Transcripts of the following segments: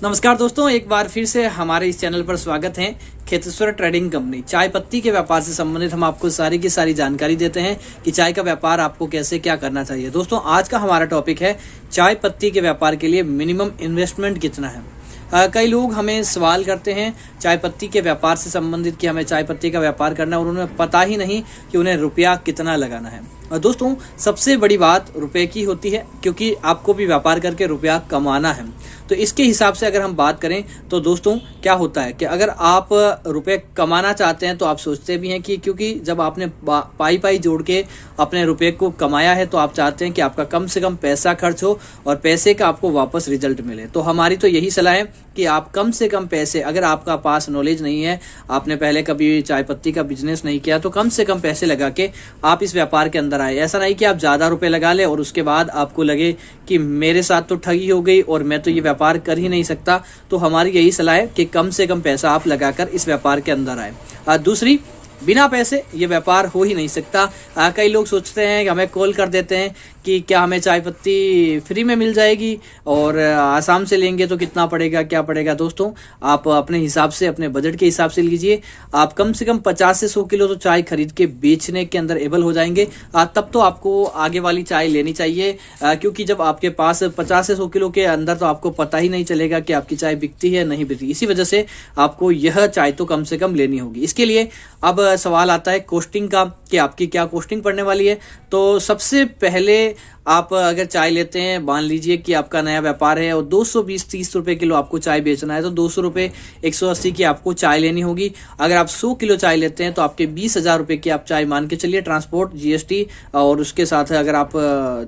नमस्कार दोस्तों, एक बार फिर से हमारे इस चैनल पर स्वागत है। खेतेश्वर ट्रेडिंग कंपनी चाय पत्ती के व्यापार से संबंधित हम आपको सारी की सारी जानकारी देते हैं कि चाय का व्यापार आपको कैसे क्या करना चाहिए। दोस्तों, आज का हमारा टॉपिक है चाय पत्ती के व्यापार के लिए मिनिमम इन्वेस्टमेंट कितना है। कई लोग हमें सवाल करते हैं चाय पत्ती के व्यापार से संबंधित कि हमें चाय पत्ती का व्यापार करना है और उन्हें पता ही नहीं कि उन्हें रुपया कितना लगाना है। और दोस्तों, सबसे बड़ी बात रुपए की होती है, क्योंकि आपको भी व्यापार करके रुपया कमाना है। तो इसके हिसाब से अगर हम बात करें तो दोस्तों क्या होता है कि अगर आप रुपए कमाना चाहते हैं तो आप सोचते भी हैं कि क्योंकि जब आपने पाई जोड़ के अपने रुपए को कमाया है तो आप चाहते हैं कि आपका कम से कम पैसा खर्च हो और पैसे का आपको वापस रिजल्ट मिले। तो हमारी तो यही सलाह है कि आप कम से कम पैसे, अगर आपका पास नॉलेज नहीं है, आपने पहले कभी चाय पत्ती का बिजनेस नहीं किया, तो कम से कम पैसे लगा के आप इस व्यापार के अंदर आए। ऐसा नहीं कि आप ज्यादा रुपए लगा ले और उसके बाद आपको लगे कि मेरे साथ तो ठगी हो गई और मैं तो ये व्यापार कर ही नहीं सकता। तो हमारी यही सलाह है कि कम से कम पैसा आप लगाकर इस व्यापार के अंदर आए। दूसरी, बिना पैसे ये व्यापार हो ही नहीं सकता। कई लोग सोचते हैं कि हमें कॉल कर देते हैं कि क्या हमें चाय पत्ती फ्री में मिल जाएगी और आसाम से लेंगे तो कितना पड़ेगा, क्या पड़ेगा। दोस्तों, आप अपने हिसाब से, अपने बजट के हिसाब से लीजिए। आप कम से कम 50 से 100 किलो तो चाय खरीद के बेचने के अंदर एबल हो जाएंगे। तब तो आपको आगे वाली चाय लेनी चाहिए, क्योंकि जब आपके पास 50 से 100 किलो के अंदर तो आपको पता ही नहीं चलेगा कि आपकी चाय बिकती है नहीं बिकती। इसी वजह से आपको यह चाय तो कम से कम लेनी होगी। इसके लिए अब सवाल आता है कॉस्टिंग का कि आपकी क्या कॉस्टिंग पड़ने वाली है। तो सबसे पहले आप अगर चाय लेते हैं, मान लीजिए कि आपका नया व्यापार है और 220-30 रुपए किलो आपको चाय बेचना है, तो 200 रुपए 180 की आपको चाय लेनी होगी। अगर आप 100 किलो चाय लेते हैं तो आपके 20,000 रुपए की आप चाय मान के चलिए, ट्रांसपोर्ट, जीएसटी और उसके साथ अगर आप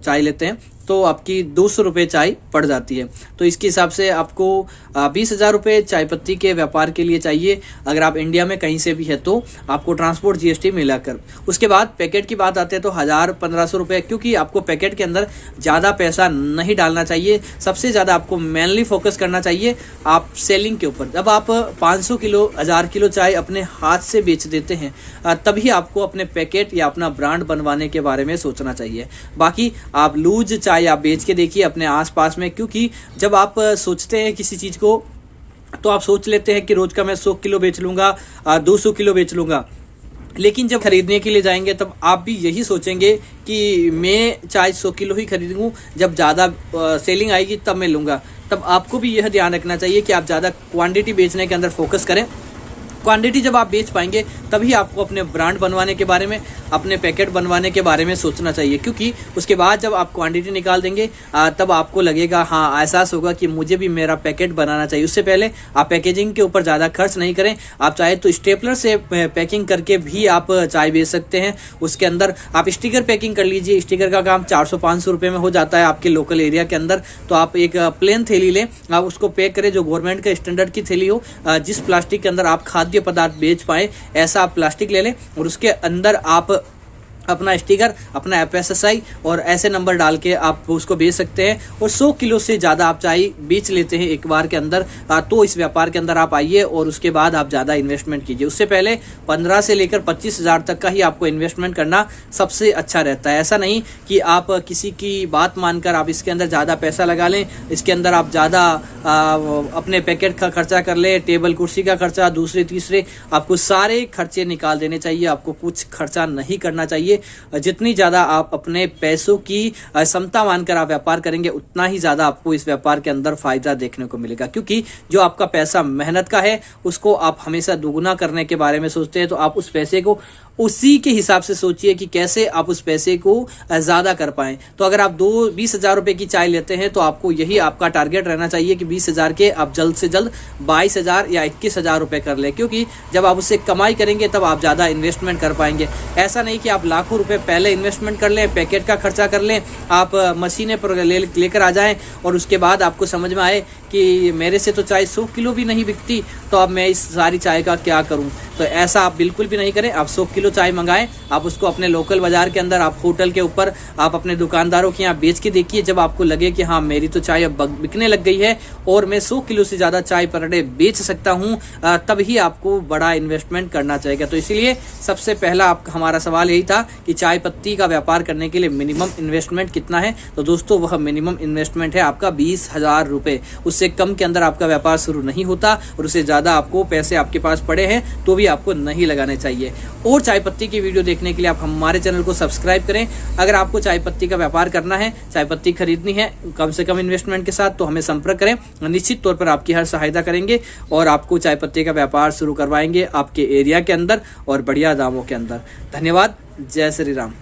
चाय लेते हैं तो आपकी 200 रुपए चाय पड़ जाती है। तो इसके हिसाब से आपको 20,000 रुपए चाय पत्ती के व्यापार के लिए चाहिए। अगर आप इंडिया में कहीं से भी है तो आपको ट्रांसपोर्ट, जीएसटी मिलाकर। उसके बाद पैकेट की बात आते हैं तो 1,000-1,500 रुपए, क्योंकि आपको पैकेट के अंदर ज्यादा पैसा नहीं डालना चाहिए। सबसे ज्यादा आपको मेनली फोकस करना चाहिए आप सेलिंग के ऊपर। जब आप 500 किलो, 1000 किलो चाय अपने हाथ से बेच देते हैं, तभी आपको अपने पैकेट या अपना ब्रांड बनवाने के बारे में सोचना चाहिए। बाकी आप लूज चाय आप बेच के देखिए अपने आसपास में, क्योंकि जब आप सोचते हैं किसी चीज को तो आप सोच लेते हैं कि रोज का मैं 100 किलो बेच लूंगा, 200 किलो बेच लूंगा। लेकिन जब खरीदने के लिए जाएंगे तब आप भी यही सोचेंगे कि मैं चाय 100 किलो ही खरीदूं, जब ज्यादा सेलिंग आएगी तब मैं लूंगा। तब आपको भी यह ध्यान रखना चाहिए कि आप ज्यादा क्वांटिटी बेचने के अंदर फोकस करें। क्वांटिटी जब आप बेच पाएंगे तभी आपको अपने ब्रांड बनवाने के बारे में, अपने पैकेट बनवाने के बारे में सोचना चाहिए, क्योंकि उसके बाद जब आप क्वांटिटी निकाल देंगे तब आपको लगेगा, हाँ, एहसास होगा कि मुझे भी मेरा पैकेट बनाना चाहिए। उससे पहले आप पैकेजिंग के ऊपर ज़्यादा खर्च नहीं करें। आप चाहे तो स्टेपलर से पैकिंग करके भी आप चाय बेच सकते हैं। उसके अंदर आप स्टिकर पैकिंग कर लीजिए। स्टिकर का काम 400-500 रुपये में हो जाता है आपके लोकल एरिया के अंदर। तो आप एक प्लेन थैली लें, आप उसको पैक करें जो गवर्नमेंट के स्टैंडर्ड की थैली हो। जिस प्लास्टिक के अंदर आप खाद्य पदार्थ बेच पाए ऐसा आप प्लास्टिक ले लें और उसके अंदर आप अपना स्टिकर, अपना FSSI और ऐसे नंबर डाल के आप उसको बेच सकते हैं। और 100 किलो से ज़्यादा आप चाय बेच लेते हैं एक बार के अंदर, तो इस व्यापार के अंदर आप आइए और उसके बाद आप ज़्यादा इन्वेस्टमेंट कीजिए। उससे पहले 15 से लेकर 25,000 तक का ही आपको इन्वेस्टमेंट करना सबसे अच्छा रहता है। ऐसा नहीं कि आप किसी की बात मानकर आप इसके अंदर ज़्यादा पैसा लगा लें, इसके अंदर आप ज़्यादा अपने पैकेट का खर्चा कर लें, टेबल कुर्सी का खर्चा, दूसरे तीसरे, आपको सारे खर्चे निकाल देने चाहिए। आपको कुछ खर्चा नहीं करना चाहिए। जितनी ज्यादा आप अपने पैसों की क्षमता मानकर आप व्यापार करेंगे उतना ही ज्यादा आपको इस व्यापार के अंदर फायदा देखने को मिलेगा, क्योंकि जो आपका पैसा मेहनत का है उसको आप हमेशा दुगुना करने के बारे में सोचते हैं। तो आप उस पैसे को उसी के हिसाब से सोचिए कि कैसे आप उस पैसे को ज्यादा कर पाएं। तो अगर आप 20,000 रुपए की चाय लेते हैं तो आपको यही आपका टारगेट रहना चाहिए कि 20,000 के आप जल्द से जल्द 22,000 या 21,000 रुपए कर ले, क्योंकि जब आप उससे कमाई करेंगे तब आप ज्यादा इन्वेस्टमेंट कर पाएंगे। ऐसा नहीं कि आप लाखों रुपए पहले इन्वेस्टमेंट कर लें, पैकेट का खर्चा कर लें, आप मशीनें पर लेकर आ जाएं और उसके बाद आपको समझ में आए कि मेरे से तो चाय 100 किलो भी नहीं बिकती, तो अब मैं इस सारी चाय का क्या करूं। तो ऐसा आप बिल्कुल भी नहीं करें। आप 100 किलो चाय मंगाएं, आप उसको अपने लोकल बाजार के अंदर, आप होटल के ऊपर, आप अपने दुकानदारों के यहाँ बेच के देखिए। जब आपको लगे कि हाँ, मेरी तो चाय अब बिकने लग गई है और मैं 100 किलो से ज़्यादा चाय पर डे बेच सकता हूँ, तभी आपको बड़ा इन्वेस्टमेंट करना चाहिए। तो इसीलिए सबसे पहला हमारा सवाल यही था कि चाय पत्ती का व्यापार करने के लिए मिनिमम इन्वेस्टमेंट कितना है। तो दोस्तों, वह मिनिमम इन्वेस्टमेंट है आपका 20,000 रुपये। उससे कम के अंदर आपका व्यापार शुरू नहीं होता और उससे ज़्यादा आपको पैसे आपके पास पड़े हैं तो भी आपको नहीं लगाने चाहिए। और चाय पत्ती की वीडियो देखने के लिए आप हमारे चैनल को सब्सक्राइब करें। अगर आपको चाय पत्ती का व्यापार करना है, चाय पत्ती खरीदनी है कम से कम इन्वेस्टमेंट के साथ, तो हमें संपर्क करें। निश्चित तौर पर आपकी हर सहायता करेंगे और आपको चाय पत्ती का व्यापार शुरू करवाएंगे आपके एरिया के अंदर और बढ़िया दामों के अंदर। धन्यवाद। जय श्री राम।